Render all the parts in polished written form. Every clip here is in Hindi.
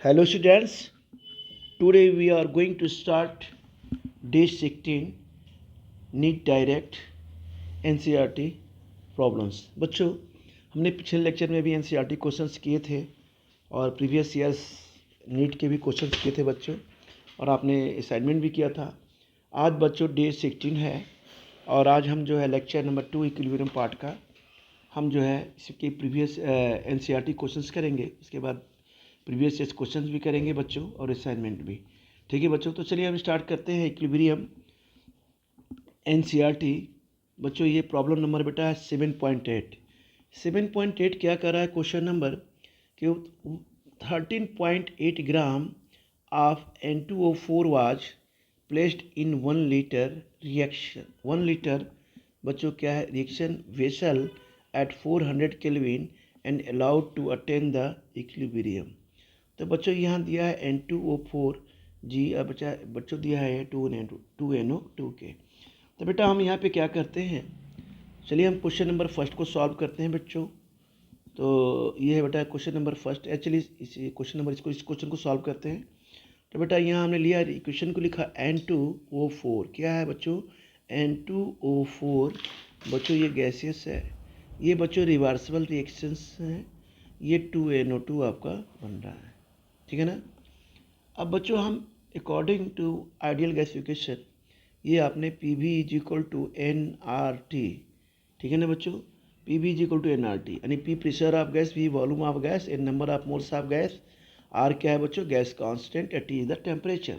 Hello students, today we are going to start day 16 NEET Direct NCERT problems. बच्चों, हमने पिछले लेक्चर में भी NCERT क्वेश्चंस किए थे और प्रीवियस ईयर्स नीट के भी क्वेश्चंस किए थे बच्चों, और आपने असाइनमेंट भी किया था। आज बच्चों डे 16 है और आज हम जो है लेक्चर नंबर 2 इक्विलिब्रियम पार्ट का हम जो है इसके प्रीवियस NCERT क्वेश्चंस करेंगे। इसके बाद प्रीवियस ईयर्स क्वेश्चंस भी करेंगे बच्चों और असाइनमेंट भी। ठीक है बच्चों, तो चलिए हम स्टार्ट करते हैं इक्विलिब्रियम NCERT। बच्चों ये प्रॉब्लम नंबर बेटा है 7.8। 7.8 क्या कर रहा है क्वेश्चन नंबर कि 13.8 gram of N2O4 was placed in 1 litre reaction. 1 litre बच्चों क्या है reaction vessel at 400 kelvin and allowed to attain the equilibrium. तो बच्चों यहाँ दिया है N2O4 जी, अब बच्चों दिया है 2NO2 के। तो बेटा हम यहाँ पे क्या करते हैं, चलिए हम क्वेश्चन नंबर फर्स्ट को सॉल्व करते हैं बच्चों। तो ये है बेटा क्वेश्चन नंबर फर्स्ट। एक्चुअली इस क्वेश्चन को सॉल्व करते हैं। तो बेटा यहाँ हमने लिया इक्वेशन को लिखा N2O4 क्या है बच्चों, N2O4 बच्चों ये गैसियस है, ये बच्चों रिवर्सिबल रिएक्शंस हैं, ये 2NO2 आपका बन रहा है। ठीक है ना। अब बच्चों हम अकॉर्डिंग टू आइडियल गैसिफिकेशन ये आपने PV is equal to nRT। ठीक है ना बच्चों, PV is equal to nRT यानी P pressure of gas, V volume of gas, N number of moles of gas, R क्या है बच्चों gas constant, T is the temperature.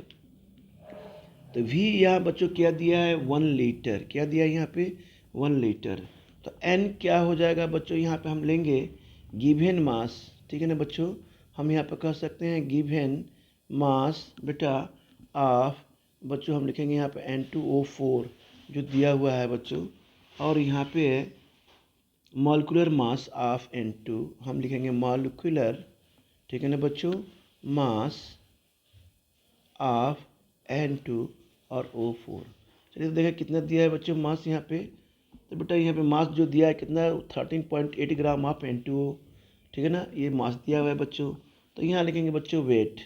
तो V यहाँ बच्चों क्या दिया है 1 लीटर, क्या दिया है यहाँ पे 1 लीटर। तो N क्या हो जाएगा बच्चों, यहाँ पे हम लेंगे गिवन मास। ठीक है ना बच्चों, हम यहाँ पे कह सकते हैं गिवन मास बेटा ऑफ बच्चों हम लिखेंगे यहाँ पे N2O4 जो दिया हुआ है बच्चों, और यहाँ पे मॉलिक्यूलर मास ऑफ N2 हम लिखेंगे मॉलिक्यूलर, ठीक है ना बच्चों, मास ऑफ N2 और O4। चलिए तो देखिए कितना दिया है बच्चों मास यहाँ पे। तो बेटा यहाँ पे मास जो दिया है कितना 13.8 ग्राम ऑफ N2O। ठीक है ना, ये मास दिया हुआ है बच्चों। तो यहाँ लिखेंगे बच्चों वेट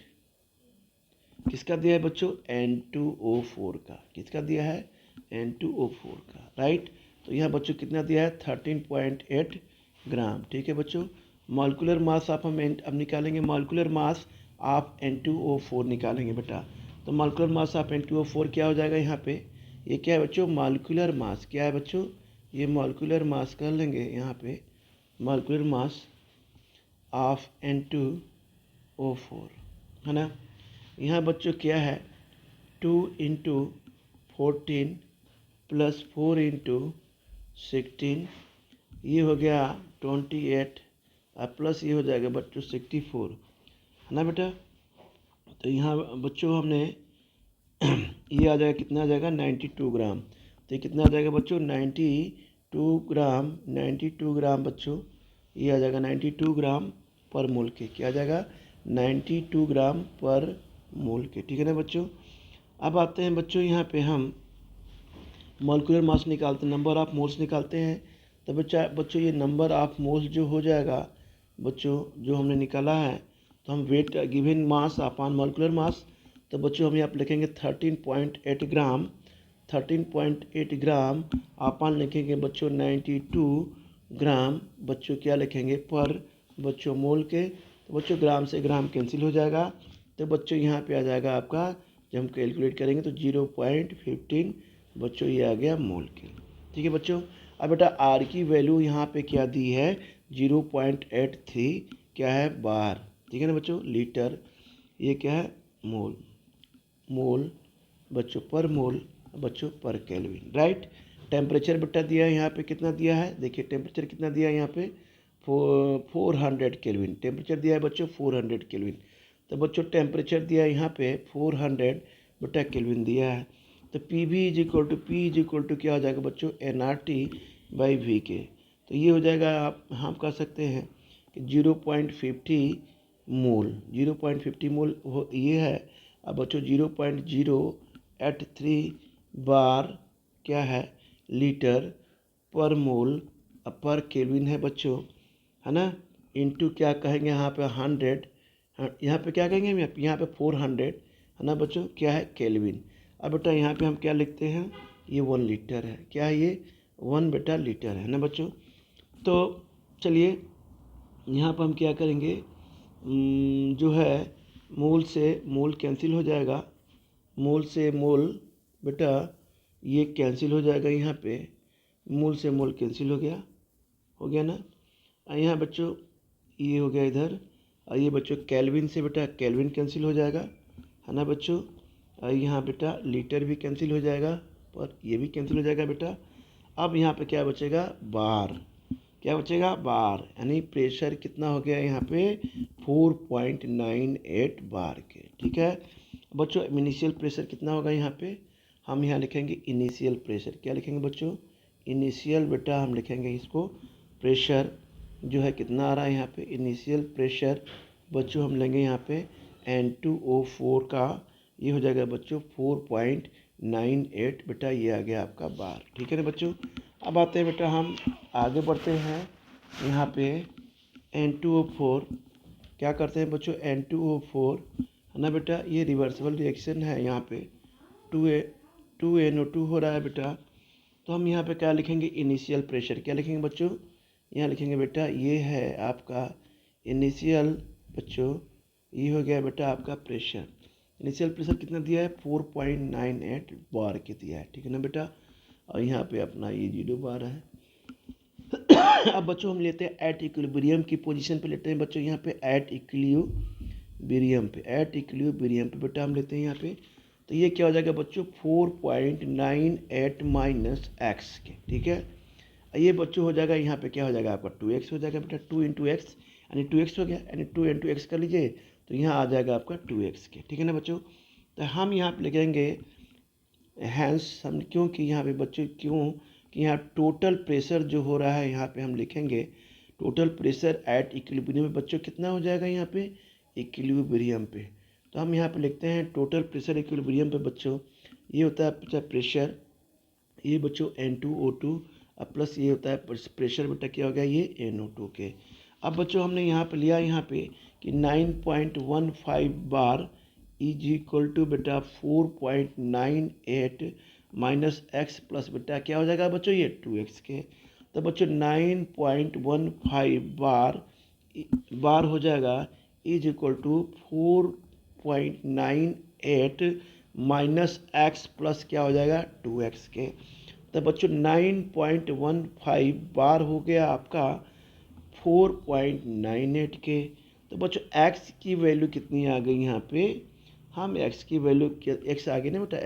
किसका दिया है बच्चों N2O4 का, किसका दिया है N2O4 का, राइट। तो यहाँ बच्चों कितना दिया है 13.8 ग्राम। ठीक है बच्चों, मॉलिक्यूलर मास आप हम अब निकालेंगे, मॉलिक्यूलर मास आप N2O4 निकालेंगे बेटा। तो मॉलिक्यूलर मास ऑफ N2O4 क्या हो जाएगा यहाँ पे, ये क्या है बच्चों मॉलिक्यूलर मास, क्या है बच्चों ये मॉलिक्यूलर मास कर लेंगे यहाँ पे, मॉलिक्यूलर मास ऑफ N2O4 है ना। यहाँ बच्चों क्या है 2 इंटू 14 प्लस 4 इंटू 16, ये हो गया 28 और प्लस ये हो जाएगा बच्चों 64 है ना बेटा। तो यहाँ बच्चों हमने ये आ जाएगा कितना आ जाएगा 92 ग्राम। तो ये कितना आ जाएगा बच्चों 92 ग्राम, 92 ग्राम बच्चों, ये आ जाएगा 92 ग्राम पर मोल के, क्या आ जाएगा 92 ग्राम पर मोल के। ठीक है ना बच्चों। अब आते हैं बच्चों यहाँ पे हम मॉलिक्यूलर मास निकालते हैं, नंबर ऑफ मोल्स निकालते हैं। तो बच्चों ये नंबर ऑफ मोल्स जो हो जाएगा बच्चों जो हमने निकाला है, तो हम वेट का given mass upon molecular mass, तो बच्चों हम यहाँ पर लिखेंगे 13.8 ग्राम, 13.8 ग्राम अपॉन लिखेंगे बच्चों 92 ग्राम बच्चों क्या लिखेंगे पर बच्चों मोल के। तो बच्चों ग्राम से ग्राम कैंसिल हो जाएगा, तो बच्चों यहाँ पे आ जाएगा आपका, जब हम कैलकुलेट करेंगे तो 0.15 बच्चों ये आ गया मोल के। ठीक है बच्चों। अब बेटा आर की वैल्यू यहाँ पे क्या दी है 0.83 क्या है बार। ठीक है ना बच्चों, लीटर, ये क्या है मोल, मोल बच्चों पर मोल बच्चों पर केल्विन, राइट। टेम्परेचर बेटा दिया है यहाँ पे कितना दिया है, देखिए टेम्परेचर कितना दिया है यहाँ पे 400 केल्विन, टेम्परेचर दिया है बच्चों 400 केल्विन। तो बच्चों टेम्परेचर दिया है यहाँ पे 400 बेटा केल्विन दिया है। तो PV इज इक्वल टू क्या हो जाएगा बच्चों nRT/V के। तो ये हो जाएगा, आप हम कह सकते हैं कि 0.50 मोल, 0.50 मोल हो ये है। अब बच्चों 0.083 बार क्या है लीटर पर मोल पर केल्विन है बच्चों, है ना, इनटू क्या कहेंगे यहाँ पे 100 यहाँ पे क्या कहेंगे हम, यहाँ पे 400 है ना बच्चों, क्या है केल्विन। अब बेटा यहाँ पे हम क्या लिखते हैं, ये 1 लीटर है, क्या है ये 1 बेटा लीटर है ना बच्चों। तो चलिए यहाँ पर हम क्या करेंगे, जो है मोल से मोल कैंसिल हो जाएगा, मोल से मोल बेटा ये कैंसिल हो जाएगा, यहाँ पे मोल से मोल कैंसिल हो गया ना। यहाँ बच्चों ये हो गया इधर, और ये बच्चों केल्विन से बेटा केल्विन कैंसिल हो जाएगा है ना बच्चों। और यहाँ बेटा लीटर भी कैंसिल हो जाएगा, और ये भी कैंसिल हो जाएगा बेटा। अब यहाँ पे क्या बचेगा, बार, क्या बचेगा बार, यानी प्रेशर कितना हो गया यहाँ पे 4.98 बार के, ठीक है बच्चों। इनिशियल प्रेशर कितना होगा यहाँ पे, हम यहाँ लिखेंगे इनिशियल प्रेशर, क्या लिखेंगे बच्चों, इनिशियल बेटा हम लिखेंगे इसको प्रेशर जो है कितना आ रहा है यहाँ पे, इनिशियल प्रेशर बच्चों हम लेंगे यहाँ पे N2O4 का, ये हो जाएगा बच्चों 4.98 बेटा, ये आ गया आपका बार, ठीक है ना बच्चों। अब आते हैं बेटा हम आगे बढ़ते हैं, यहाँ पे N2O4 क्या करते हैं बच्चों, N2O4 है ना बेटा, ये रिवर्सिबल रिएक्शन है, यहाँ पे 2NO2 हो रहा है बेटा। तो हम यहाँ पे क्या लिखेंगे, इनिशियल प्रेशर, क्या लिखेंगे बच्चों, यहाँ लिखेंगे बेटा ये है आपका इनिशियल बच्चों, ये हो गया बेटा आपका प्रेशर। इनिशियल प्रेशर कितना दिया है 4.98 बार के दिया है, ठीक है ना बेटा। और यहाँ पे अपना ये 0 बार है। अब बच्चों हम लेते हैं एट इक्विलिब्रियम की पोजीशन पे लेते हैं बच्चों, यहाँ पे एट इक्विलिब्रियम पे बेटा हम लेते हैं यहाँ पे। तो ये क्या हो जाएगा बच्चों 4.98 माइनस एक्स के, ठीक है। ये बच्चों हो जाएगा यहाँ पे क्या हो जाएगा आपका 2x हो जाएगा बेटा, 2 × x यानी 2x हो गया, यानी 2 × x कर लीजिए तो यहाँ आ जाएगा आपका 2x के, ठीक है ना बच्चों। तो हम यहाँ पे लिखेंगे हैंस, हम क्योंकि यहाँ पे बच्चों क्यों कि यहाँ टोटल प्रेशर जो हो रहा है यहाँ पे हम लिखेंगे टोटल प्रेशर एट इक्विलिब्रियम में बच्चों कितना हो जाएगा यहाँ पे इक्विलिब्रियम पे। तो हम यहाँ पे लिखते हैं टोटल प्रेशर इक्विलिब्रियम पे बच्चों, ये होता है प्रेशर, ये बच्चों N2O2 अब प्लस ये होता है प्रेशर बेटा क्या हो गया ये NO2 के। अब बच्चों हमने यहाँ पे लिया यहाँ पे कि 9.15 बार इज इक्वल टू बेटा 4.98 माइनस एक्स प्लस बेटा क्या हो जाएगा बच्चों ये 2x के। तो बच्चों 9.15 बार हो जाएगा is equal to 4.98 minus x plus क्या हो जाएगा 2x के। तो बच्चों 9.15 बार हो गया आपका 4.98 के। तो बच्चों x की वैल्यू कितनी आ गई यहाँ पे, हम x की वैल्यू x आ गई ना बेटा,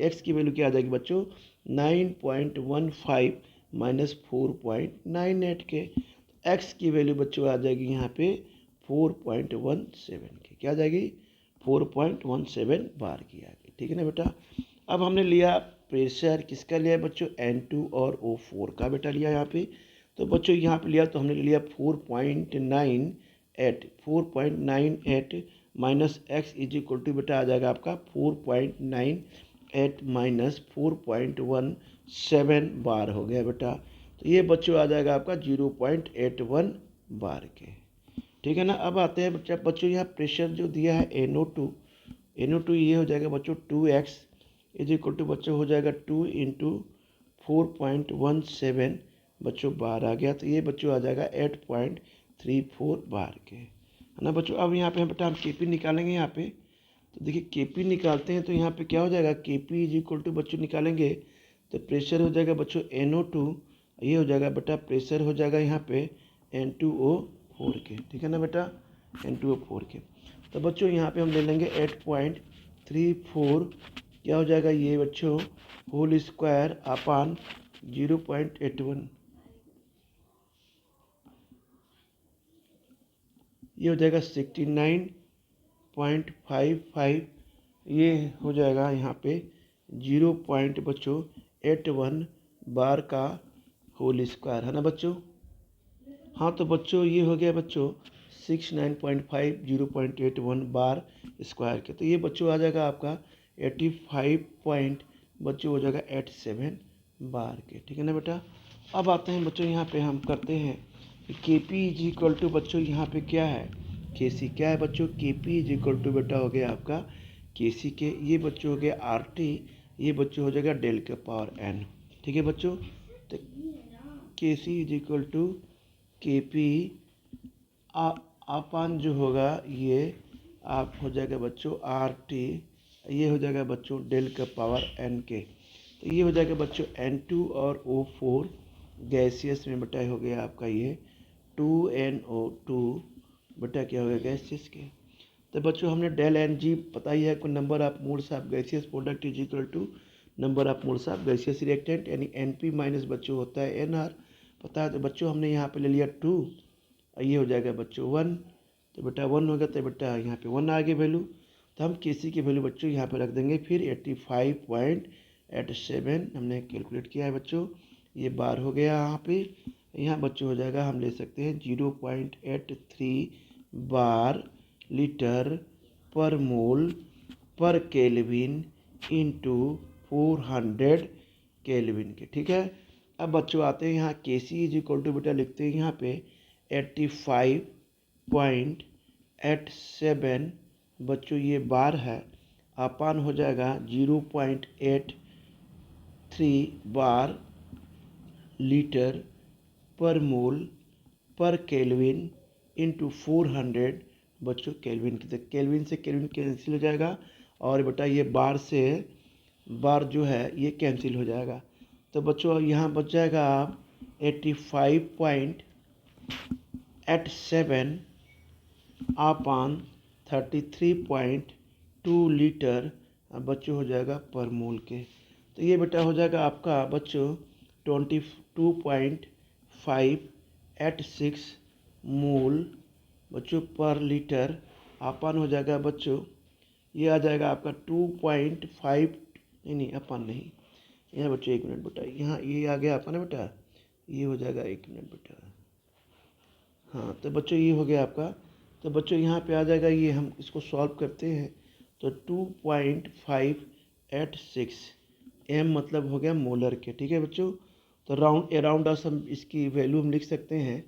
x की वैल्यू क्या आ जाएगी बच्चों 9.15 माइनस 4.98 के। x की वैल्यू बच्चों आ जाएगी यहाँ पे 4.17 की, क्या आ जाएगी 4.17 बार की आ गई, ठीक है ना बेटा। अब हमने लिया प्रेशर किसका लिया है बच्चों N2 और O4 का बेटा लिया यहाँ पे। तो बच्चों यहाँ पे लिया तो हमने लिया 4.98 minus x is equal to बेटा आ जाएगा आपका 4.98 माइनस 4.17 बार हो गया बेटा। तो ये बच्चों आ जाएगा आपका 0.81 बार के, ठीक है ना। अब आते हैं बच्चों यहाँ प्रेशर जो दिया है NO2 ये हो जाएगा बच्चों 2x इज इक्वल टू बच्चों हो जाएगा 2 × 4.17 बच्चों बार आ गया। तो ये बच्चों आ जाएगा 8.34 बार के, है ना बच्चों। अब यहाँ पे बेटा हम KP निकालेंगे यहाँ पे। तो देखिए KP निकालते हैं तो यहाँ पे क्या हो जाएगा KP इज इक्वल टू बच्चों निकालेंगे तो प्रेशर हो जाएगा बच्चों NO2, ये हो जाएगा बेटा प्रेशर हो जाएगा यहाँ पे N2O4 के, ठीक है ना बेटा N2O4 के। तो बच्चों यहाँ पे हम ले लेंगे 8.34 क्या हो जाएगा ये बच्चों होल स्क्वायर अपान 0.81, ये हो जाएगा 69.55, ये हो जाएगा यहाँ पे 0.81 बार का होल स्क्वायर, है ना बच्चों। हाँ तो बच्चों ये हो गया बच्चों 69.5 0.81 बार स्क्वायर के। तो ये बच्चों आ जाएगा आपका 85 बच्चों हो जाएगा 87 बार के, ठीक है ना बेटा। अब आते हैं बच्चों यहाँ पे हम करते हैं कि KP इज इक्वल टू बच्चों यहाँ पे क्या है के सी क्या है बच्चों, के पी इज इक्वल टू बेटा हो गया आपका के सी के, ये बच्चों हो गया आर टी, ये बच्चों हो जाएगा डेल के पावर एन। ठीक है बच्चों, तो के सी इज इक्वल टू के पी अपान जो होगा ये आप हो जाएगा बच्चों आर टी, ये हो जाएगा बच्चों डेल का पावर एन के। तो ये हो जाएगा बच्चों N2 और O4 गैसियस में बेटा हो गया आपका ये 2NO2 बेटा क्या हो गया गैसियस के। तो बच्चों हमने डेल एन जी पता ही है कोई number of moles of gaseous product is equal to number of moles of gaseous reactant, यानी NP माइनस बच्चों होता है NR पता है। तो बच्चों हमने यहाँ पे ले लिया 2, ये हो जाएगा बच्चों 1, तो बेटा 1 हो गया, तो बेटा यहाँ पे 1 आ गई वैल्यू। तो हम केसी की वैल्यू बच्चों यहाँ पे रख देंगे, फिर 85.87 हमने कैलकुलेट किया है बच्चों, ये बार हो गया यहाँ पे। यहाँ बच्चों हो जाएगा हम ले सकते हैं 0.83 बार लीटर पर मोल पर केल्विन इंटू 400 केल्विन के। ठीक है, अब बच्चों आते हैं यहाँ के सी इज इक्वल टू बेटा लिखते हैं यहाँ पे 85.87 बच्चों ये बार है, अपान हो जाएगा 0.83 बार लीटर पर मोल पर केल्विन इंटू 400 बच्चों केल्विन की। तो केल्विन से केल्विन कैंसिल हो जाएगा और बेटा ये बार से बार जो है ये कैंसिल हो जाएगा। तो बच्चों यहाँ बच जाएगा आप 85.87 अपान 33.2 लीटर बच्चों हो जाएगा पर मोल के। तो ये बेटा हो जाएगा आपका बच्चों 22.586 मोल बच्चों पर लीटर अपान हो जाएगा बच्चों, ये आ जाएगा आपका 2.5 नहीं अपान नहीं, यहाँ बच्चों 1 मिनट बेटा, यहाँ ये आ गया आपका ना बेटा, ये हो जाएगा 1 मिनट बेटा। हाँ तो बच्चों ये हो गया आपका, तो बच्चों यहाँ पे आ जाएगा, ये हम इसको सॉल्व करते हैं तो 2.586 m मतलब हो गया मोलर के। ठीक है बच्चों, तो राउंड अराउंड अस हम इसकी वैल्यू हम लिख सकते हैं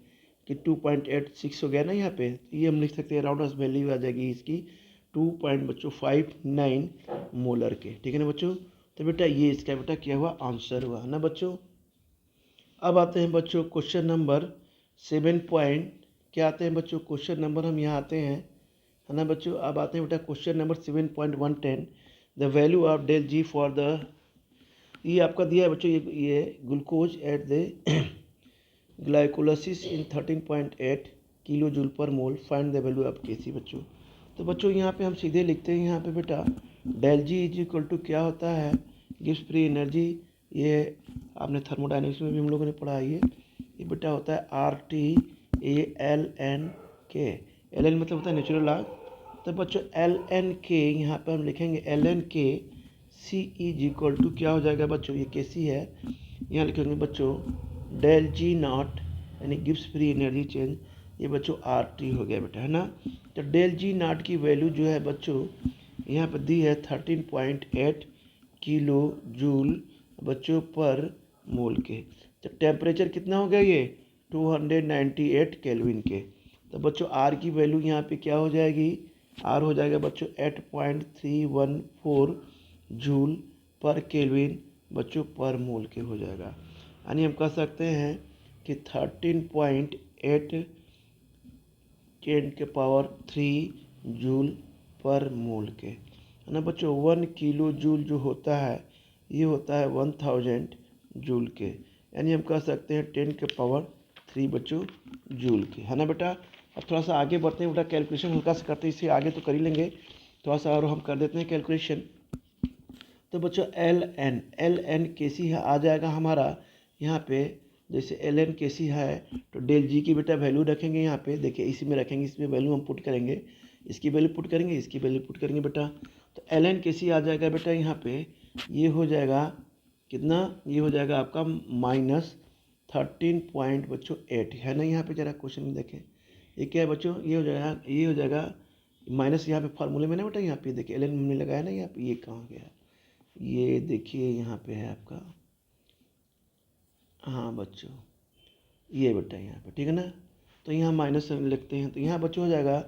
कि 2.86 हो गया ना यहाँ पे, ये हम लिख सकते हैं अराउंड अस वैल्यू आ जाएगी इसकी 2.59 मोलर के। ठीक है ना बच्चों, तो बेटा ये इसका बेटा क्या हुआ आंसर हुआ ना बच्चों। अब आते हैं बच्चों क्वेश्चन नंबर 7 क्या आते हैं बच्चों, क्वेश्चन नंबर हम यहाँ आते हैं है ना बच्चों। अब आते हैं बेटा question number 7.110 the value of del G for the, ये आपका दिया है बच्चों, ये glucose at the glycolysis in 13.8 kilo joule पर mole, find the value of K C बच्चों। तो बच्चों यहाँ पे हम सीधे लिखते हैं यहाँ पे बेटा del G is equal to क्या होता है गिव्स फ्री एनर्जी, ये आपने थर्मोडाइनमिक्स में भी हम लोगों ने पढ़ा है, ये बेटा होता है RT/ALN/K, एल मतलब होता है नेचुरल लॉग। तो बच्चों LN/K यहाँ पे हम लिखेंगे LN/K C is equal to क्या हो जाएगा बच्चों, ये के सी है, यहाँ लिखेंगे बच्चों डेल जी नॉट यानी गिव्स फ्री एनर्जी चेंज, ये बच्चों RT हो गया बेटा है ना। तो डेल जी नॉट की वैल्यू जो है बच्चों यहाँ पर दी है 13.8 किलो जूल बच्चों पर मोल के। तो टेम्परेचर कितना हो गया ये 298 केल्विन के। तो बच्चों आर की वैल्यू यहाँ पे क्या हो जाएगी, आर हो जाएगा बच्चों 8.314 जूल पर केल्विन बच्चों पर मोल के हो जाएगा, यानी हम कह सकते हैं कि 13.8 10⁻³ जूल पर मोल के है ना बच्चों। 1 किलो जूल जो होता है ये होता है 1000 जूल के, यानी हम कह सकते हैं 10⁻³ बच्चों जूल के है ना बेटा। अब थोड़ा सा आगे बढ़ते हैं बेटा, कैलकुलेशन हल्का सा करते हैं, इससे आगे तो कर ही लेंगे, थोड़ा सा और हम कर देते हैं कैलकुलेशन। तो बच्चों एल एन के सी आ जाएगा हमारा यहाँ पे, जैसे LN के सी है तो डेल जी की बेटा वैल्यू रखेंगे यहाँ पे, देखिए इसी में रखेंगे, इसमें वैल्यू हम पुट करेंगे, इसकी वैल्यू पुट करेंगे, इसकी वैल्यू पुट करेंगे बेटा। तो LN के सी आ जाएगा बेटा यहाँ पे, ये हो जाएगा कितना, ये हो जाएगा आपका -13.8 है ना। यहाँ पे जरा क्वेश्चन में देखें ये क्या है बच्चों, ये हो जाएगा माइनस यहाँ पे फार्मूले में ना बेटा, यहाँ पे देखिए LN हमने लगाया ना यहाँ पे, ये कहाँ गया, ये देखिए यहाँ पे है आपका, हाँ बच्चों ये बेटा यहाँ पे ठीक है ना। तो यहाँ माइनस लिखते हैं, तो यहाँ बच्चों हो जाएगा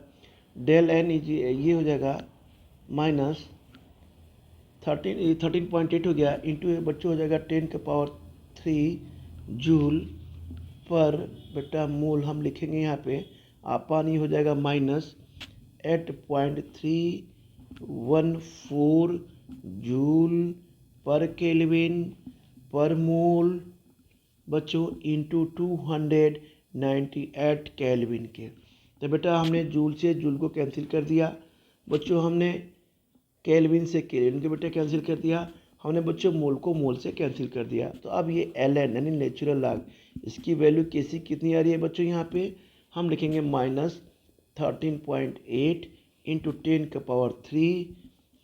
डेल एन इज ये हो जाएगा माइनस 13.8 हो गया इंटू बच्चों हो जाएगा 10⁻³ जूल पर बेटा मोल हम लिखेंगे यहाँ पे पानी हो जाएगा माइनस 8.314 जूल पर केल्विन पर मोल बच्चों इंटू 298 केल्विन के। तो बेटा हमने जूल से जूल को कैंसिल कर दिया बच्चों, हमने केल्विन से केल्विन के बेटा कैंसिल कर दिया, हमने बच्चों मोल को मोल से कैंसिल कर दिया। तो अब ये एल एन यानी नेचुरल लॉग, इसकी वैल्यू कैसी कितनी आ रही है बच्चों, यहाँ पे हम लिखेंगे माइनस 13.8 इंटू 10⁻³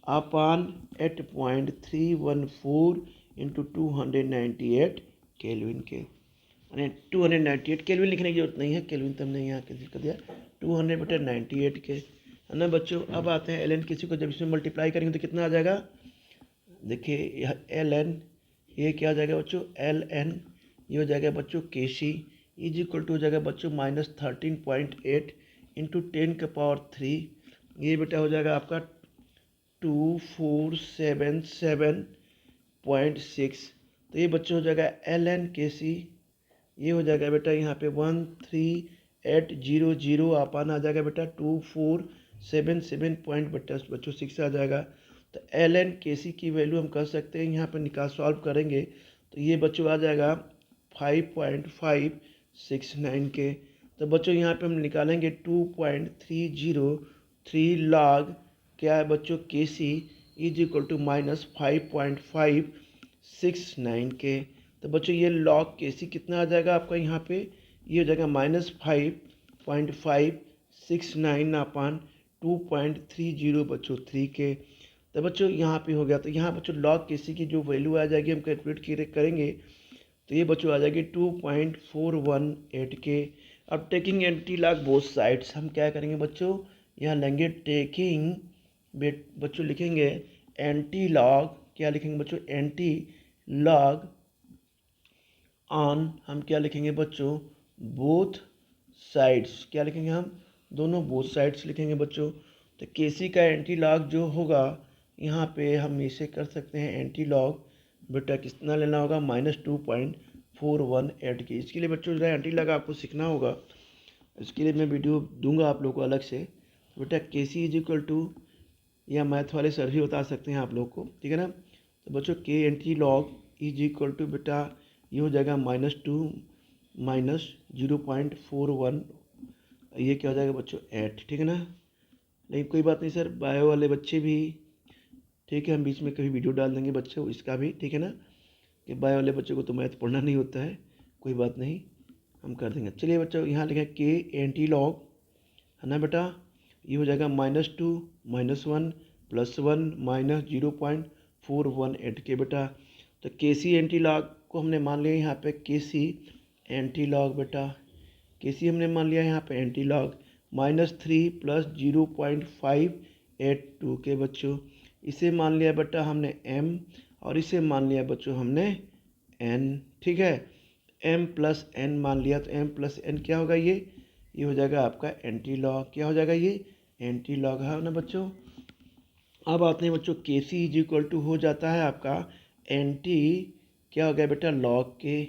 अपान 8.314 इंटू 298 केल्विन के, यानी 298 केल्विन लिखने की जरूरत नहीं है, केल्विन तो हमने यहाँ कैंसिल कर दिया, 298 के है ना बच्चों। अब आते हैं एल एन किसी को जब इसमें मल्टीप्लाई करेंगे तो कितना आ जाएगा, देखिए यह एल एन ये क्या आ जाएगा बच्चों, एल एन ये हो जाएगा बच्चों के सी इज इक्वल टू हो जाएगा बच्चों माइनस 13.8 इंटू 10⁻³ ये बेटा हो जाएगा आपका 2477.6। तो ये बच्चों हो जाएगा एल एन के सी, ये हो जाएगा बेटा यहाँ पे 13800 अपान आ जाएगा बेटा 2477 पॉइंट बच्चों 6 आ जाएगा। तो एल एन के सी की वैल्यू हम कर सकते हैं यहाँ पर निकाल सॉल्व करेंगे तो ये बच्चों आ जाएगा 5.569 के। तो बच्चों यहाँ पे हम निकालेंगे 2.303 लॉग क्या है बच्चों के सी इज इक्वल टू माइनस 5.569 के। तो बच्चों ये लॉग के सी कितना आ जाएगा आपका यहाँ पे, ये हो जाएगा माइनस 5.569 अपान 2.30 बच्चों 3 के। तो बच्चों यहाँ पे हो गया, तो यहाँ बच्चों लॉग के सी की जो वैल्यू आ जाएगी हम कैलकुलेट करेंगे तो ये बच्चों आ जाएगी 2.418 के। अब taking anti log both sides हम क्या करेंगे बच्चों, यहाँ लेंगे टेकिंग बच्चों लिखेंगे एंटी लॉग, क्या लिखेंगे बच्चों एंटी लॉग ऑन, हम क्या लिखेंगे बच्चों बोथ साइड्स, क्या लिखेंगे हम दोनों बोथ साइड्स लिखेंगे बच्चों। तो केसी का एंटी लॉग जो होगा यहाँ पे हम इसे कर सकते हैं एंटी लॉग बेटा कितना लेना होगा माइनस 2.418 की। इसके लिए बच्चों जो है एंटी लॉग आपको सीखना होगा, इसके लिए मैं वीडियो दूंगा आप लोग को अलग से। बेटा के सी इज इक्वल टू या मैथ वाले सर भी बता सकते हैं आप लोग को, ठीक है ना। तो बच्चों के anti log is equal to बेटा ये हो जाएगा -2 माइनस 0.41 ये क्या हो जाएगा बच्चों 8, ठीक है ना। लेकिन कोई बात नहीं सर, बायो वाले बच्चे भी ठीक है, हम बीच में कभी वीडियो डाल देंगे बच्चों इसका भी, ठीक है ना, कि बायो वाले बच्चों को तो मैथ पढ़ना नहीं होता है, कोई बात नहीं हम कर देंगे। चलिए बच्चों यहाँ लिखा के एंटी लॉग है ना बेटा, ये हो जाएगा -2 -1 +1 माइनस 0.418 के बेटा। तो के सी एंटी लॉग को हमने मान लिया यहाँ पे के सी एंटी लॉग बेटा, के सी हमने मान लिया यहाँ पे एंटी लॉग -3 + 0.582 के बच्चों। इसे मान लिया बेटा हमने m और इसे मान लिया बच्चों हमने n, ठीक है, m + n मान लिया तो m + n क्या होगा ये हो जाएगा आपका एंटी लॉग, क्या हो जाएगा ये एंटी लॉग है ना बच्चों। अब आते हैं बच्चों के सी इज इक्वल टू हो जाता है आपका एंटी क्या हो गया बेटा लॉग के,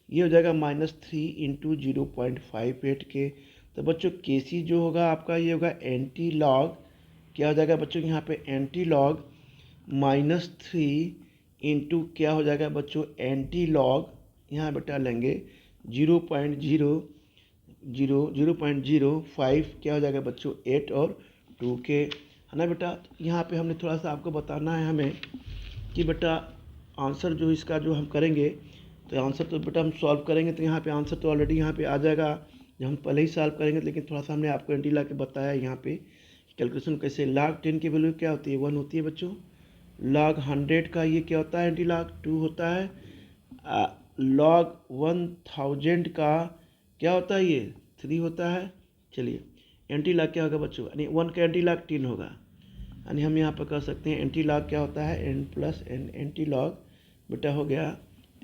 ये हो जाएगा -3 इंटू 0.58 के। तो बच्चों के सी जो होगा आपका ये होगा एंटी लॉग, क्या हो जाएगा बच्चों यहाँ पे एंटी लॉग -3 इंटू क्या हो जाएगा बच्चों एंटी लॉग, यहाँ बेटा लेंगे 0.05 क्या हो जाएगा बच्चों 8 और 2 के, है ना बेटा। यहाँ पे हमने थोड़ा सा आपको बताना है हमें कि बेटा आंसर जो इसका जो हम करेंगे तो आंसर तो बेटा हम सॉल्व करेंगे तो यहाँ पे आंसर तो ऑलरेडी यहाँ पे आ जाएगा जो हम पहले ही सॉल्व करेंगे, लेकिन थोड़ा सा हमने आपको एंटी लॉग के बताया यहाँ पे कैलकुलेशन कैसे। log 10 की वैल्यू क्या होती है 1 होती है बच्चों, log 100 का ये क्या होता है एंटी लॉग 2 होता है, log 1000 का क्या होता है ये 3 होता है। चलिए एंटी लॉग क्या होगा बच्चों, यानी 1 का एंटी लॉग 3 होगा, यानी हम यहाँ पर कर सकते हैं एंटी लॉग क्या होता है n + n, एंटी लॉग बेटा हो गया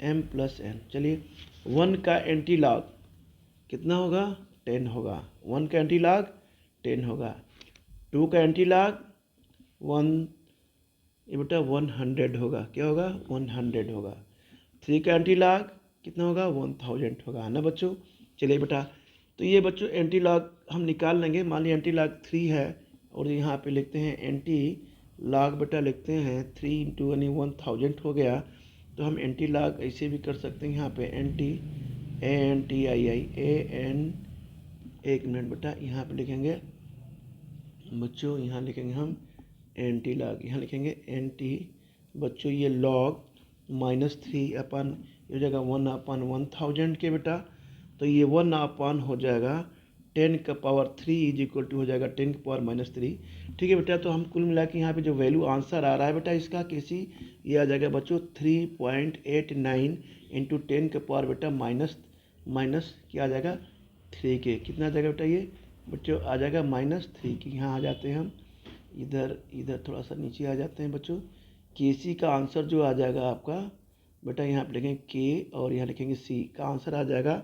m + n। चलिए 1 का एंटी लॉग कितना होगा 10 होगा, 1 का एंटी लॉग 10 होगा, 2 का एंटी लॉग 1, ये बेटा 100 होगा, क्या होगा 100 होगा। 3 का एंटी लॉग कितना होगा 1000 होगा, है ना बच्चों। चलिए बेटा, तो ये बच्चों एंटी लॉग हम निकाल लेंगे। मान लीजिए एंटी लॉग 3 है और यहाँ पे लिखते हैं एंटी लॉग बेटा लिखते हैं 3 इंटू यानी 1000 हो गया। तो हम एंटी लॉग ऐसे भी कर सकते हैं, यहाँ पे एंटी ANTII एक मिनट बेटा, यहाँ पे लिखेंगे बच्चों, यहाँ लिखेंगे हम एंटी लॉग, यहाँ लिखेंगे एंटी बच्चों ये लॉग -3 अपन ये हो जाएगा 1/1000 के बेटा। तो ये 1/, हो जाएगा 10 का पावर 3 इज इक्वल टू हो जाएगा 10 का पावर -3। ठीक है बेटा, तो हम कुल मिला के यहाँ पे जो वैल्यू आंसर आ रहा है बेटा इसका कैसी, ये आ जाएगा बच्चों 3.89 इंटू 10 का पावर बेटा माइनस क्या आ जाएगा 3 के, कितना आ जाएगा बेटा ये बच्चों आ जाएगा -3 की। यहाँ आ जाते हैं हम इधर थोड़ा सा नीचे आ जाते हैं बच्चों। केसी का आंसर जो आ जाएगा आपका बेटा, यहाँ पे लिखेंगे के और यहाँ लिखेंगे सी का आंसर आ जाएगा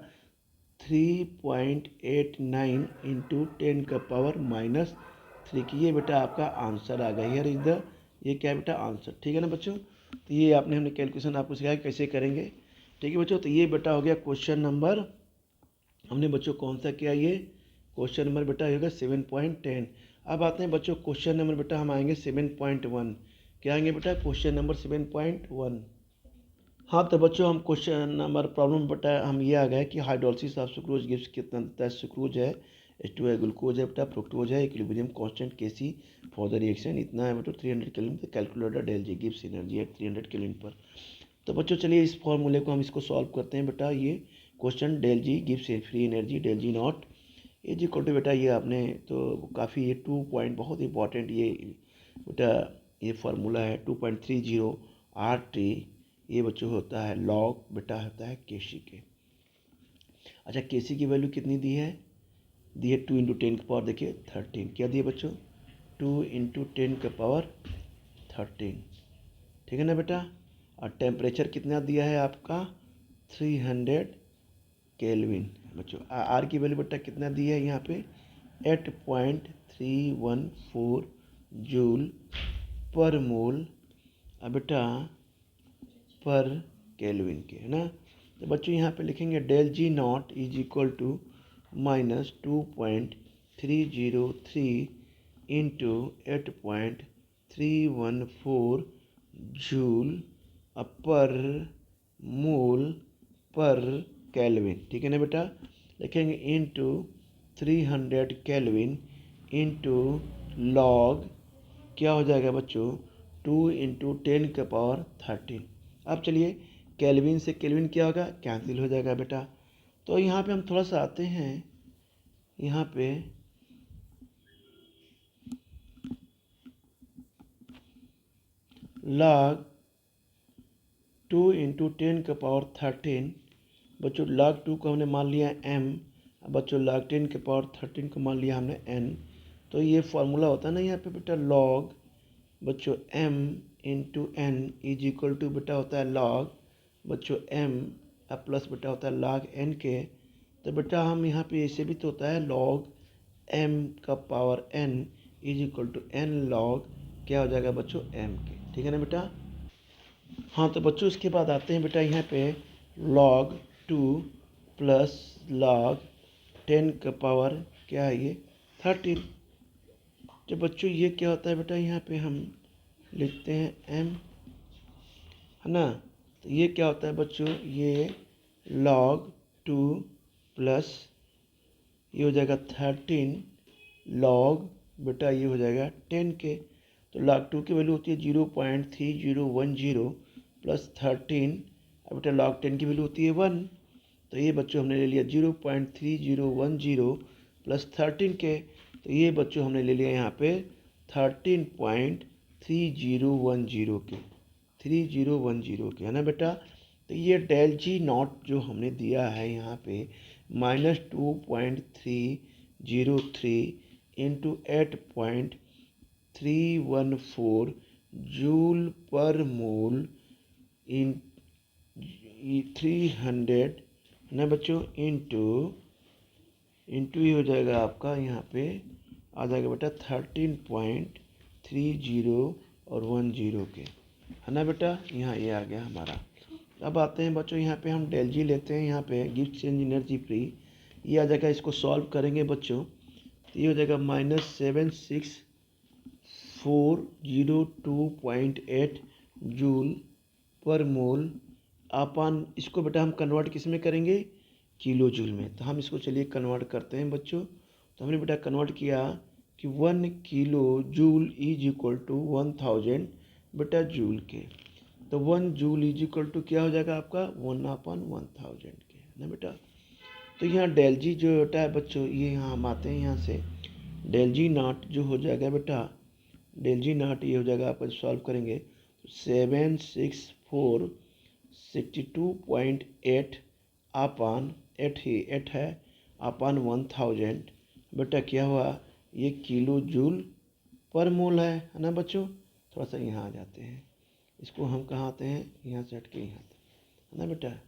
3.89 इंटू 10 का पावर -3 की। ये बेटा आपका आंसर आ गया यार इधर, ये क्या है बेटा आंसर, ठीक है ना बच्चों। तो ये हमने कैलकुलेशन आपको सिखाया कैसे करेंगे, ठीक है बच्चों। तो ये बेटा हो गया क्वेश्चन नंबर, हमने बच्चों कौन सा किया, ये क्वेश्चन नंबर बेटा होगा 7.10। अब आते हैं बच्चों क्वेश्चन नंबर बेटा हम आएंगे 7.1। क्या आएंगे बेटा क्वेश्चन नंबर 7.1। हाँ तो बच्चों हम क्वेश्चन नंबर प्रॉब्लम बेटा हम ये आ गए कि हाइड्रोलिसिस ऑफ सुक्रोज गिव्स कितना देता है। सुक्रोज है, H2 है, ग्लूकोज है बेटा, फ्रुक्टोज है, equilibrium constant Kc for the reaction इतना है बेटा 300 केल्विन पे। कैलकुलेटर डेल जी गिव्स एनर्जी एट 300 केल्विन पर। तो बच्चों चलिए इस फॉर्मूले को हम इसको सॉल्व करते हैं बेटा। ये क्वेश्चन डेल जी गिव्स free energy del G naught is equal to बेटा, ये आपने तो काफ़ी ये 2 पॉइंट बहुत इंपॉर्टेंट ये बेटा ये फार्मूला है 2.30 RT। ये बच्चों होता है लॉग बेटा होता है केसी के। अच्छा केसी की वैल्यू कितनी दी है 2 इंटू 10 का पावर देखिए 13, क्या दिए बच्चों 2 इंटू 10 का पावर 13, ठीक है ना बेटा। और टेम्परेचर कितना दिया है आपका 300 केल्विन बच्चों। आर की वैल्यू बेटा कितना दी है यहाँ पे 8.314 जूल पर मोल बेटा पर केल्विन के, है ना। तो बच्चों यहाँ पे लिखेंगे del G naught is equal to -2.303 into 8.314 joule पर मोल पर केल्विन, ठीक है ना बेटा। लिखेंगे इंटू 300 केल्विन इंटू लॉग क्या हो जाएगा बच्चों 2 इंटू 10 का पावर 13। अब चलिए केल्विन से केल्विन क्या होगा कैंसिल हो जाएगा बेटा। तो यहाँ पे हम थोड़ा सा आते हैं, यहाँ पे log 2 इंटू 10 का पावर 13 बच्चों log 2 को हमने मान लिया m, बच्चों log 10 के पावर 13 को मान लिया हमने n। तो ये फार्मूला होता है ना यहाँ पे बेटा log बच्चों m into n is equal to बेटा होता है log बच्चों m प्लस बेटा होता है log n के। तो बेटा हम यहाँ पे ऐसे भी तो होता है log m का power n is equal to n log क्या हो जाएगा बच्चों m के, ठीक है ना बेटा। हाँ तो बच्चों इसके बाद आते हैं बेटा यहाँ पे log 2 प्लस log 10 का पावर क्या है ये 13। तो बच्चों ये क्या होता है बेटा यहाँ पे हम लिखते हैं m, है ना। तो ये क्या होता है बच्चों ये log 2 प्लस ये हो जाएगा 13 log बेटा ये हो जाएगा 10 के। तो log 2 की वैल्यू होती है 0.3010 प्लस 13 अब बेटा log 10 की वैल्यू होती है 1। तो ये बच्चों हमने ले लिया 0.3010 प्लस 13 के। तो ये बच्चों हमने ले लिया यहाँ पे 13.3010 के 3010 के, है ना बेटा। तो ये डेल जी नॉट जो हमने दिया है यहाँ पे -2.303 इंटू 8.314 जूल पर मोल इन 300 ना बच्चों इंटू ये हो जाएगा आपका यहाँ पे आ जाएगा बेटा 13.30 और 10 के, है ना बेटा। यहाँ ये आ गया हमारा। अब आते हैं बच्चों यहाँ पे हम डेल जी लेते हैं, यहाँ पे गिफ्ट चेंज एनर्जी फ्री, ये आ जाएगा। इसको सॉल्व करेंगे बच्चों तो ये हो जाएगा -76402.8 जूल पर मोल अपन। इसको बेटा हम कन्वर्ट किस में करेंगे, किलो जूल में। तो हम इसको चलिए कन्वर्ट करते हैं बच्चों। तो हमने बेटा कन्वर्ट किया कि 1 kilo joule is equal to 1000 बेटा जूल के। तो 1 जूल इज इक्वल टू क्या हो जाएगा आपका 1/1000 के, है ना बेटा। तो यहाँ डेल जी जो बेटा है बच्चों, ये यहाँ हम आते हैं यहाँ से डेल जी नॉट जो हो जाएगा बेटा, डेल जी नॉट ये हो जाएगा आपका सॉल्व करेंगे 76462.8 अपन 8 ही 8 है अपन 1000 बेटा क्या हुआ, ये किलो जूल पर मोल है ना बच्चों। थोड़ा सा यहाँ आ जाते हैं, इसको हम कहाँ आते हैं, यहाँ से हट के यहाँ आते हैं, है ना बेटा।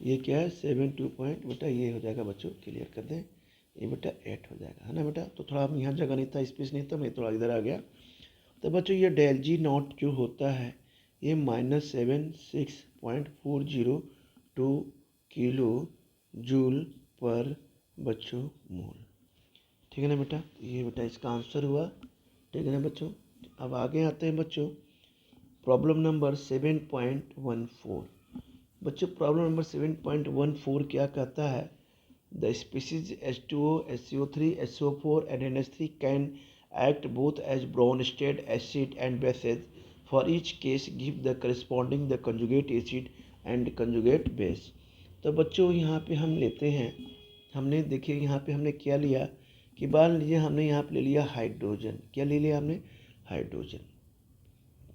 ये क्या है 72 पॉइंट बेटा, ये हो जाएगा बच्चों, क्लियर कर दें, ये बेटा 8 हो जाएगा, है ना बेटा। तो थोड़ा हम यहाँ जगह नहीं था, स्पेस नहीं था, मैं थोड़ा इधर आ गया। तो बच्चों ये डेल जी नॉट जो होता है ये -76.402 किलो जूल पर बच्चों मोल, ठीक है ना बेटा। ये बेटा इसका आंसर हुआ, ठीक है ना बच्चों। अब आगे आते हैं बच्चों प्रॉब्लम नंबर 7.14। बच्चों प्रॉब्लम नंबर 7.14 क्या कहता है, the species H2O, SCO3, SO4 and NH3 can act both as Bronsted acid and bases. For each case give the corresponding the conjugate acid and conjugate base। तो बच्चों यहाँ पे हम लेते हैं, हमने देखिए यहाँ पे हमने क्या लिया कि मान लीजिए हमने यहाँ पे ले लिया हाइड्रोजन, क्या ले लिया हमने, हाइड्रोजन,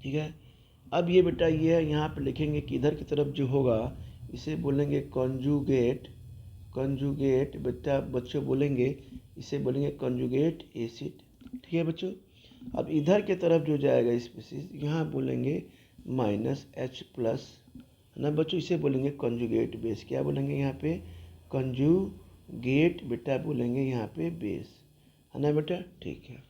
ठीक है। अब ये बेटा ये यहाँ पे लिखेंगे कि इधर की तरफ जो होगा इसे बोलेंगे कॉन्जुगेट, कॉन्जुगेट बेटा बच्चों बोलेंगे, इसे बोलेंगे कॉन्जुगेट एसिड, ठीक है बच्चों। अब इधर के तरफ जो जाएगा स्पीसीज यहाँ बोलेंगे -H+, है ना बच्चों, इसे बोलेंगे कॉन्जुगेट बेस, क्या बोलेंगे यहाँ पे, कॉन्जुगेट बेटा बोलेंगे यहाँ पे बेस, है ना बेटा, ठीक है।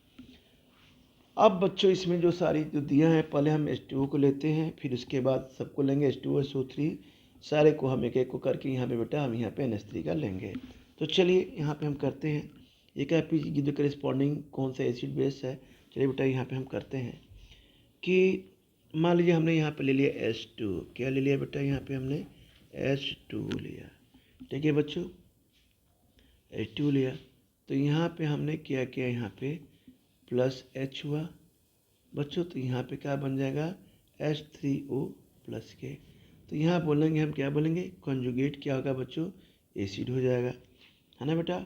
अब बच्चों इसमें जो सारी जो दिया है, पहले हम H2O को लेते हैं, फिर उसके बाद सबको लेंगे H2O, SO3, सारे को हम एक एक को करके यहाँ पे बेटा हम यहाँ पे NH3 का लेंगे। तो चलिए यहाँ पे हम करते हैं, ये क्या पी जो करेस्पॉन्डिंग कौन सा एसिड बेस है, चलिए बेटा यहाँ पे हम करते हैं कि मान लीजिए हमने यहाँ पे ले लिया H2, क्या ले लिया बेटा, यहाँ पे हमने H2 लिया, ठीक है बच्चों, H2 लिया। तो यहाँ पे हमने क्या किया, यहाँ पे +H हुआ बच्चों, तो यहाँ पे क्या बन जाएगा H3O प्लस के। तो यहाँ बोलेंगे हम क्या बोलेंगे, कॉन्जुगेट क्या होगा बच्चों, एसिड हो जाएगा, है ना बेटा।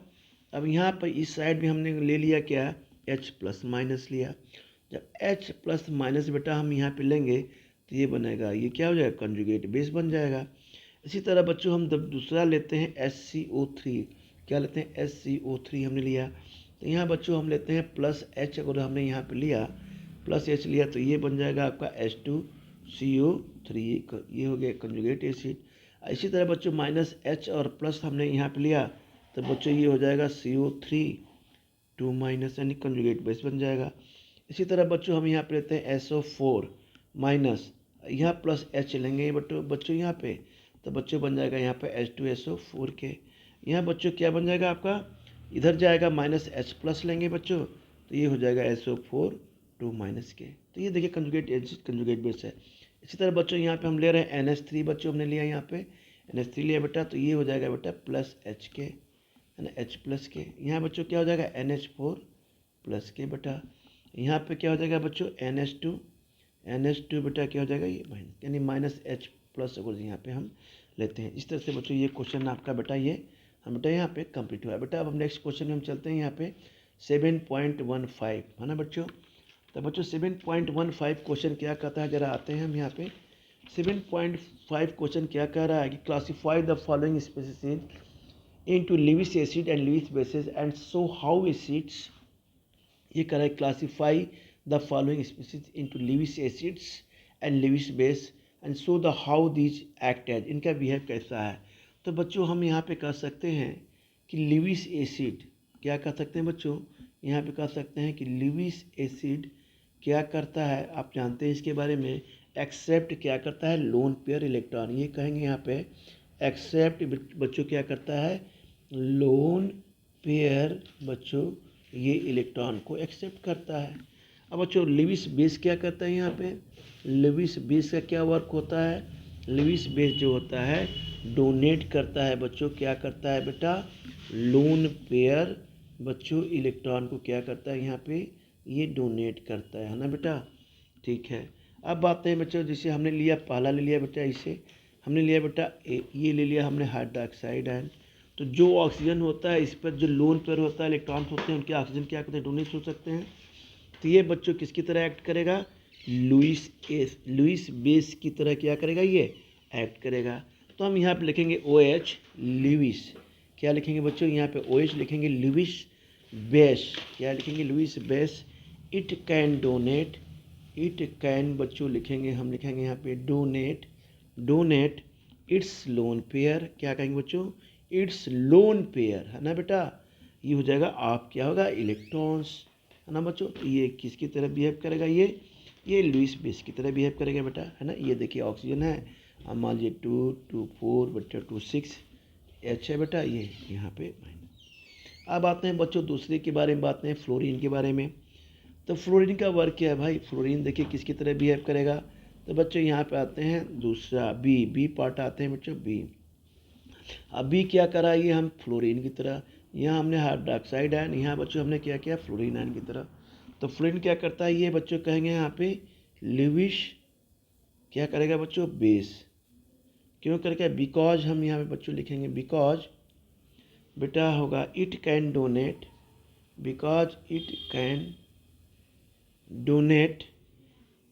अब यहाँ पर इस साइड में हमने ले लिया क्या, H+ लिया। जब H+ बेटा हम यहाँ पे लेंगे तो ये बनेगा, ये क्या हो जाएगा, कॉन्जुगेट बेस बन जाएगा। इसी तरह बच्चों हम जब दूसरा लेते हैं SCO3, क्या लेते हैं SCO3 हमने लिया, तो यहाँ बच्चों हम लेते हैं +H, अगर हमने यहाँ पे लिया +H लिया तो ये बन जाएगा आपका H2CO3, ये हो गया कंजुगेट एसिड। इसी तरह बच्चों -H और प्लस हमने यहाँ पे लिया तो बच्चों ये हो जाएगा CO3 2- यानी कंजुगेट बेस बन जाएगा। इसी तरह बच्चों हम यहाँ पे लेते हैं SO4 माइनस, यहाँ +H लेंगे बच्चों यहाँ पे, तो बच्चों बन जाएगा यहाँ पे H2SO4 के। यहाँ बच्चों क्या बन जाएगा आपका, इधर जाएगा -H+ लेंगे बच्चों, तो ये हो जाएगा SO4 2- के। तो ये देखिए कंजुगेट एसिड कंजुगेट बेस है। इसी तरह बच्चों यहाँ पे हम ले रहे हैं NH3, बच्चों हमने लिया यहाँ पे NH3 लिया बेटा, तो ये हो जाएगा बेटा +H के, है ना, H+ के। यहाँ बच्चों क्या हो जाएगा NH4+ के बेटा। यहाँ पे क्या हो जाएगा बच्चों NH2 बेटा क्या हो जाएगा, ये यानी -H+ अगर यहाँ पे हम लेते हैं। इस तरह से बच्चों ये क्वेश्चन आपका बेटा ये हम बेटा यहाँ पे कंप्लीट हुआ बेटा। अब हम नेक्स्ट क्वेश्चन में हम चलते हैं यहाँ पे 7.15, है ना बच्चों। तो बच्चों 7.15 क्वेश्चन क्या कहता है, जरा आते हैं हम यहाँ पे। 7.5 क्वेश्चन क्या कह रहा है कि classify the following species into Lewis acid and Lewis bases and show how acids, ये कह रहा है classify the following species into Lewis acids and Lewis base and show the how these act as, इनका बिहेव कैसा है। तो बच्चों हम यहाँ पे कह सकते हैं कि लिविस एसिड क्या कर सकते हैं बच्चों, यहाँ पे कह सकते हैं कि लिविस एसिड क्या करता है, आप जानते हैं इसके बारे में, एक्सेप्ट क्या करता है, लोन पेयर इलेक्ट्रॉन। ये कहेंगे यहाँ पे एक्सेप्ट बच्चों क्या करता है, लोन पेयर बच्चों ये इलेक्ट्रॉन को एक्सेप्ट करता है। अब बच्चों लिविस बेस क्या करता है, यहाँ पे लिविस बेस का क्या वर्क होता है, लिविस बेस जो होता है डोनेट करता है बच्चों, क्या करता है बेटा, लोन पेयर बच्चों इलेक्ट्रॉन को क्या करता है यहाँ पे, ये डोनेट करता है ना बेटा। ठीक है, अब बात है बच्चों, जैसे हमने लिया पहला ले लिया बेटा, इसे हमने लिया बेटा ये ले लिया हमने हाइड्रोक्साइड आयन। तो जो ऑक्सीजन होता है इस पर जो लोन पेयर होता है इलेक्ट्रॉन्स होते हैं उनके ऑक्सीजन क्या करते हैं, डोनेट हो सकते हैं। तो ये बच्चों किसकी तरह एक्ट करेगा, लुइस बेस की तरह क्या करेगा, ये एक्ट करेगा। तो हम यहाँ पे लिखेंगे OH लुइस, क्या लिखेंगे बच्चों, यहाँ पे OH लिखेंगे, लुइस बेस क्या लिखेंगे, Lewis base. It can donate, it can बच्चों लिखेंगे, हम लिखेंगे यहाँ पे donate, donate it's lone pair, क्या कहेंगे बच्चों, इट्स लोन पेयर है ना बेटा। ये हो जाएगा आप क्या होगा, इलेक्ट्रॉन्स है ना बच्चों। तो ये किसकी तरह बिहेव करेगा, ये लुइस बेस की तरह बिहेव करेगा बेटा, है ना। ये देखिए ऑक्सीजन है, अब मान लीजिए 2 2 4 बच्चा 2 6 H है बेटा, ये यहाँ पे माइनस। अब आते हैं बच्चों दूसरे के बारे में, बात हैं फ्लोरीन के बारे में। तो फ्लोरीन का वर्क क्या है भाई, फ्लोरीन देखिए किसकी तरह बिहेव करेगा। तो बच्चों यहाँ पे आते हैं दूसरा बी पार्ट आते हैं बच्चों बी। अब बी क्या करा, ये हम फ्लोरीन की तरह, यहाँ हमने हाइड्रोक्साइड आयन, यहाँ बच्चों हमने क्या किया फ्लोरीन आयन की तरह। तो फ्लोरीन क्या करता है, ये बच्चों कहेंगे यहाँ पे लिविश क्या करेगा बच्चों, बेस। क्यों करेगा, बिकॉज हम यहाँ पे बच्चों लिखेंगे बिकॉज बेटा होगा it can donate, because it can donate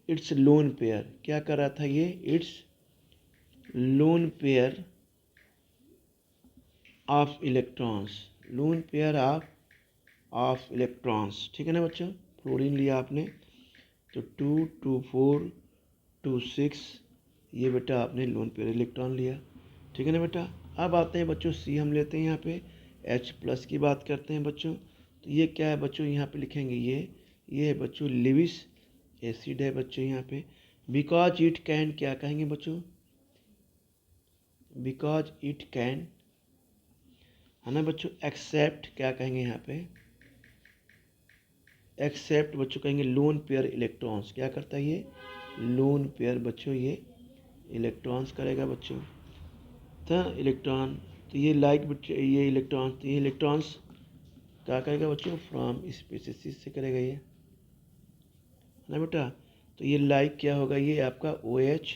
it's lone pair, क्या कर रहा था ये, it's lone pair of electrons, lone pair of electrons. ठीक है ना बच्चों, फ्लोरीन लिया आपने तो 2 2 4 2 6 ये बेटा आपने लोन पेयर इलेक्ट्रॉन लिया। ठीक है ना बेटा। अब आते हैं बच्चों सी हम लेते हैं, यहाँ पे H+ की बात करते हैं बच्चों। तो ये क्या है बच्चों, यहाँ पे लिखेंगे ये है बच्चों लिविस एसिड है बच्चों यहाँ पे। बिकॉज इट कैन क्या कहेंगे बच्चों, बिकॉज इट कैन है ना बच्चों, एक्सेप्ट क्या कहेंगे यहाँ पे, एक्सेप्ट बच्चों कहेंगे लोन पेयर इलेक्ट्रॉन्स, क्या करता है ये लोन पेयर बच्चों ये इलेक्ट्रॉन्स करेगा बच्चों। तो इलेक्ट्रॉन तो ये लाइक बच्चों ये इलेक्ट्रॉन, तो ये इलेक्ट्रॉन्स क्या करेगा बच्चों, फ्रॉम स्पीसीज से करेगा ये ना बेटा। तो ये लाइक क्या होगा, ये आपका OH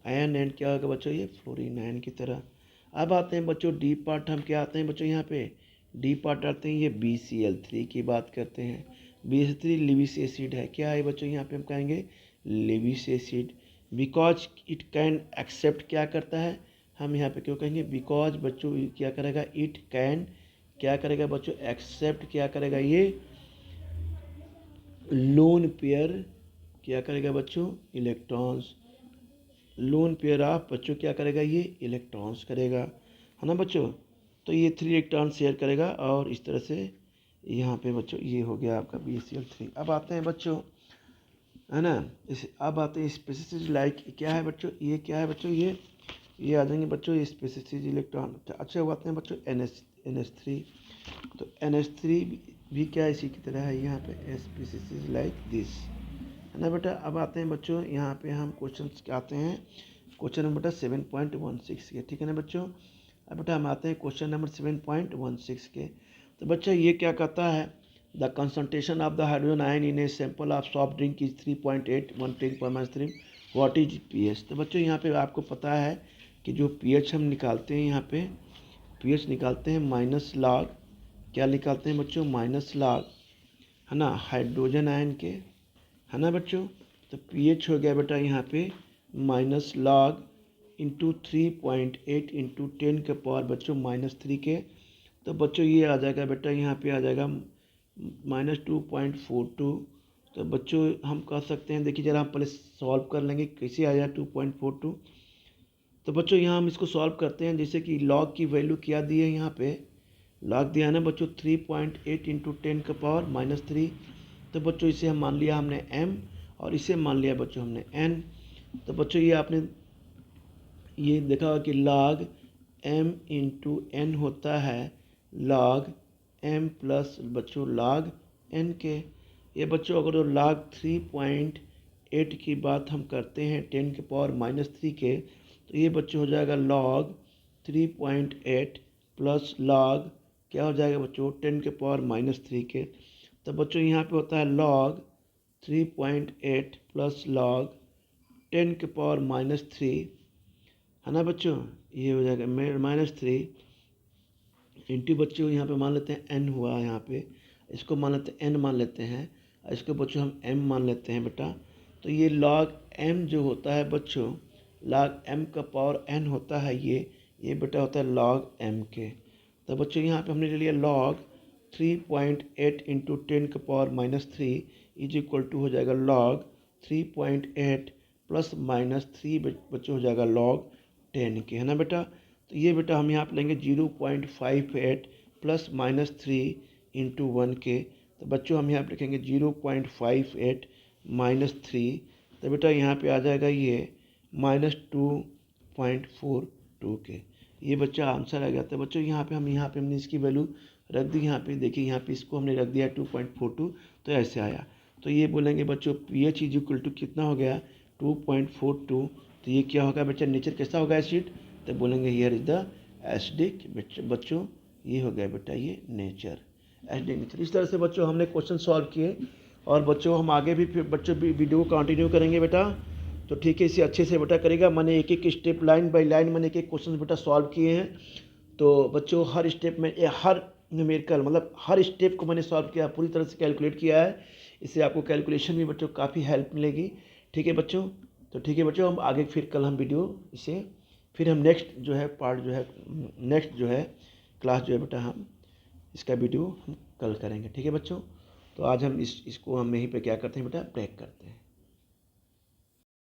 आयन एंड क्या होगा बच्चों, ये फ्लोरीन आयन की तरह। अब आते हैं बच्चों डी पार्ट, हम क्या आते हैं बच्चों यहाँ पे डी पार्ट आते हैं, ये BCl3 की बात करते हैं। BCl3 लिविस एसिड है, क्या है बच्चों यहाँ पे हम कहेंगे Lewis acid. Because it can accept क्या करता है, हम यहाँ पे क्यों कहेंगे बिकॉज बच्चों क्या करेगा, इट कैन क्या करेगा बच्चों, एक्सेप्ट क्या करेगा ये लोन पेयर क्या करेगा बच्चों, इलेक्ट्रॉन्स, लोन पेयर ऑफ बच्चों क्या करेगा, ये इलेक्ट्रॉन्स करेगा है ना बच्चों। तो ये 3 इलेक्ट्रॉन शेयर करेगा और इस तरह से यहाँ पे बच्चों ये हो गया आपका BCl3। अब आते हैं बच्चों है ना इस, अब आते हैं स्पेसिफिक लाइक क्या है बच्चों, ये क्या है बच्चों, ये आ जाएंगे बच्चों ये स्पेसिफिक इलेक्ट्रॉन। अच्छा वो आते हैं बच्चों NH3। तो NH3 भी क्या इसी की तरह है, यहाँ पे स्पेसिफिक लाइक दिस है ना बेटा। अब आते हैं बच्चों यहाँ पे हम क्वेश्चन आते हैं क्वेश्चन नंबर बेटा 7.16 के। ठीक है ना बच्चों। अब बेटा हम आते हैं क्वेश्चन नंबर 7.16 के। तो बच्चा ये क्या कहता है, the concentration of the hydrogen ion in a sample of soft drink is 3.8 1 × 10⁻³ what is pH। तो बच्चों यहाँ पे आपको पता है कि जो pH हम निकालते हैं, यहाँ पे pH निकालते हैं माइनस लॉग, क्या निकालते हैं बच्चों, माइनस लॉग है ना हाइड्रोजन आयन के है ना बच्चों। तो pH हो गया बेटा यहाँ पे माइनस लॉग इंटू 3.8 इंटू 10 के पावर बच्चों -3 के। तो बच्चों ये आ जाएगा बेटा यहाँ पे आ जाएगा -2.42। तो बच्चों हम कह सकते हैं, देखिए ज़रा हम पहले सॉल्व कर लेंगे कैसे आया 2.42। तो बच्चों यहाँ हम इसको सॉल्व करते हैं, जैसे कि लॉग की वैल्यू क्या दी है यहाँ पे लॉग दिया है ना बच्चों 3.8 इंटू 10⁻³ तो बच्चों इसे हम मान लिया हमने m और इसे मान लिया बच्चों हमने n। तो बच्चों ये आपने ये देखा होगा कि log m इंटू n होता है log m प्लस बच्चों log n के। ये बच्चों अगर log 3.8 की बात हम करते हैं 10⁻³ के तो ये बच्चों हो जाएगा log 3.8 प्लस log क्या हो जाएगा बच्चों 10⁻³ के। तो बच्चों यहाँ पे होता है log 3.8 प्लस log 10⁻³ है ना बच्चों। ये हो जाएगा -3 इंटू बच्चों यहाँ पे मान लेते हैं n हुआ यहाँ पे, इसको मान लेते हैं n मान लेते हैं, इसको बच्चों हम m मान लेते हैं बेटा। तो ये log m जो होता है बच्चों log m का पावर n होता है ये बेटा होता है log m के। तो बच्चों यहाँ पे हमने ले लिया log 3.8 into 10⁻³ is equal to हो जाएगा log 3.8 प्लस -3 बच्चों हो जाएगा log 10 के, है ना बेटा। तो ये बेटा हम यहाँ पे लेंगे 0.58 प्लस -3 इंटू 1 के। तो बच्चों हम यहाँ पे लिखेंगे 0.58 -3 तो बेटा यहाँ पे आ जाएगा ये -2.42 के। ये बच्चा आंसर आ गया। तो बच्चों यहाँ पे हमने इसकी वैल्यू रख दी। यहाँ पे देखिए यहाँ पे इसको हमने रख दिया 2.42 तो ऐसे आया। तो ये बोलेंगे बच्चों pH इज इक्वल टू कितना हो गया 2.42। तो ये क्या होगा बच्चा नेचर कैसा होगा एसिड, तो बोलेंगे हियर इज द एसिडिक। बच्चों ये हो गया बेटा ये नेचर एसिडिक नेचर। इस तरह से बच्चों हमने क्वेश्चन सॉल्व किए और बच्चों हम आगे भी फिर बच्चों वीडियो को कंटिन्यू करेंगे बेटा। तो ठीक है इसे अच्छे से बेटा करेगा। मैंने एक एक स्टेप लाइन बाय लाइन मैंने एक एक क्वेश्चन बेटा सॉल्व किए हैं। तो बच्चों हर स्टेप में हर न्यूमेरिकल मतलब हर स्टेप को मैंने सॉल्व किया, पूरी तरह से कैलकुलेट किया है। इससे आपको कैलकुलेशन में बच्चों काफ़ी हेल्प मिलेगी। ठीक है बच्चों। तो ठीक है बच्चों हम आगे फिर कल हम वीडियो इसे फिर हम नेक्स्ट जो है पार्ट जो है नेक्स्ट जो है क्लास जो है बेटा हम इसका वीडियो हम कल करेंगे। ठीक है बच्चों। तो आज हम इसको हम यहीं पे क्या करते हैं बेटा ब्रेक करते हैं।